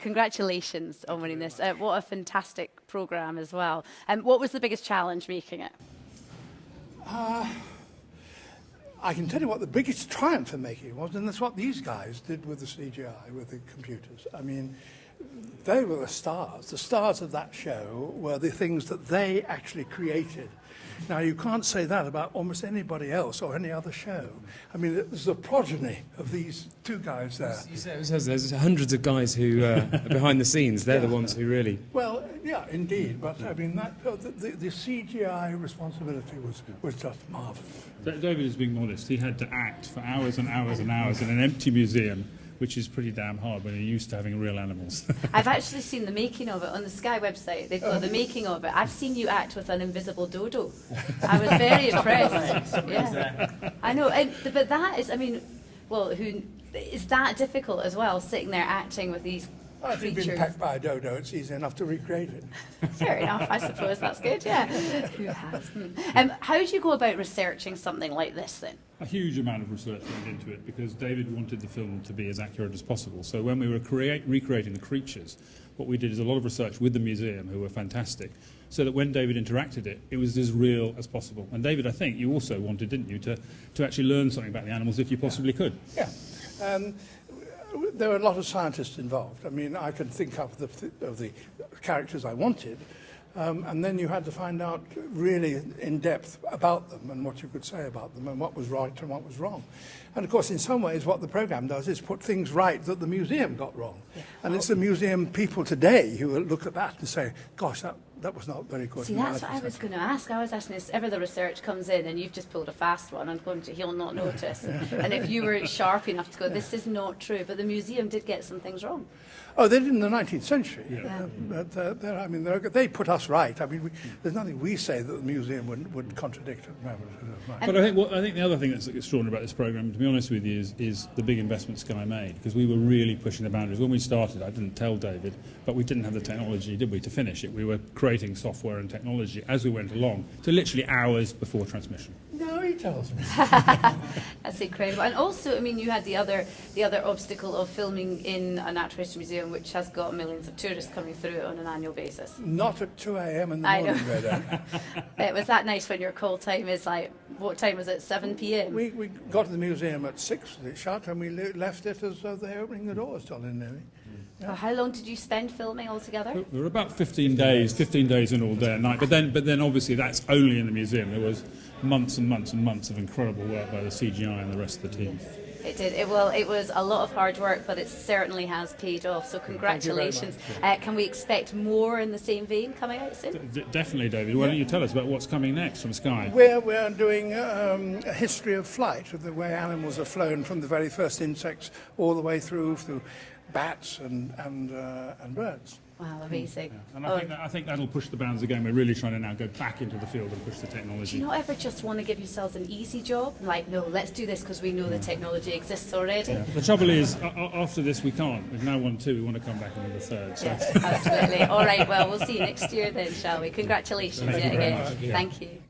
Congratulations on winning this. What a fantastic programme as well. What was the biggest challenge making it? I can tell you what the biggest triumph in making it was, and that's what these guys did with the CGI, with the computers. I mean, they were the stars. The stars of that show were the things that they actually created. Now, you can't say that about almost anybody else or any other show. I mean, there's the progeny of these two guys there. You say there's hundreds of guys who are behind the scenes. They're the ones who really... Well, yeah, indeed. But, I mean, the CGI responsibility was just marvellous. David is being modest. He had to act for hours and hours and hours in an empty museum, which is pretty damn hard when you're used to having real animals. I've actually seen the making of it on the Sky website. They've got the making of it. I've seen you act with an invisible dodo. I was very impressed. Yeah, I know. But that is, I mean, well, is that difficult as well, sitting there acting with these If you've been pecked by a dodo, it's easy enough to recreate it. Fair enough, I suppose that's good, yeah. Who hasn't? How do you go about researching something like this then? A huge amount of research went into it because David wanted the film to be as accurate as possible. So when we were recreating the creatures, what we did is a lot of research with the museum, who were fantastic, so that when David interacted it was as real as possible. And David, I think you also wanted, didn't you, to actually learn something about the animals if you possibly could. Yeah. There were a lot of scientists involved. I mean, I could think of the characters I wanted, and then you had to find out really in depth about them and what you could say about them and what was right and what was wrong. And of course, in some ways, what the programme does is put things right that the museum got wrong. Yeah. And it's the museum people today who will look at that and say, gosh, that was not very good. See, that's what I was going to ask. I was asking this, ever the research comes in and you've just pulled a fast one, I'm going to, he'll not notice. And if you were sharp enough to go, this is not true, but the museum did get some things wrong. Oh, they did in the 19th century. Yeah. I mean, they put us right. I mean, there's nothing we say that the museum would contradict at the moment. But I think the other thing that's extraordinary about this programme, to be honest with you, is the big investment Sky made, because we were really pushing the boundaries. When we started, I didn't tell David, but we didn't have the technology, did we, to finish it? We were creating software and technology as we went along, to literally hours before transmission. No, he tells me. That's incredible. And also, I mean, you had the other obstacle of filming in a natural history museum, which has got millions of tourists coming through it on an annual basis. Not at 2 a.m. in the morning, Reda. It was that nice when your call time is like, what time was it, 7 p.m? We got to the museum at 6, it shut, and we left it as though they were opening the doors, darling Nelly. Yeah. Well, how long did you spend filming altogether? We were about 15 days in all day and night. But then obviously that's only in the museum. There was months and months and months of incredible work by the CGI and the rest of the team. It did. It was a lot of hard work, but it certainly has paid off. So congratulations. Can we expect more in the same vein coming out soon? Definitely, David. Why don't you tell us about what's coming next from Sky? We're doing a history of flight, of the way animals are flown from the very first insects all the way through bats and birds. Wow, amazing. Yeah. And I think that'll push the bounds again. We're really trying to now go back into the field and push the technology. Do you not ever just want to give yourselves an easy job? Like, no, let's do this because we know the technology exists already? Yeah. The trouble is, after this we can't. We've now won 2, we want to come back and win the 3rd. So. Yes, absolutely. All right, well, we'll see you next year then, shall we? Congratulations yet again. Thank you. Thank you.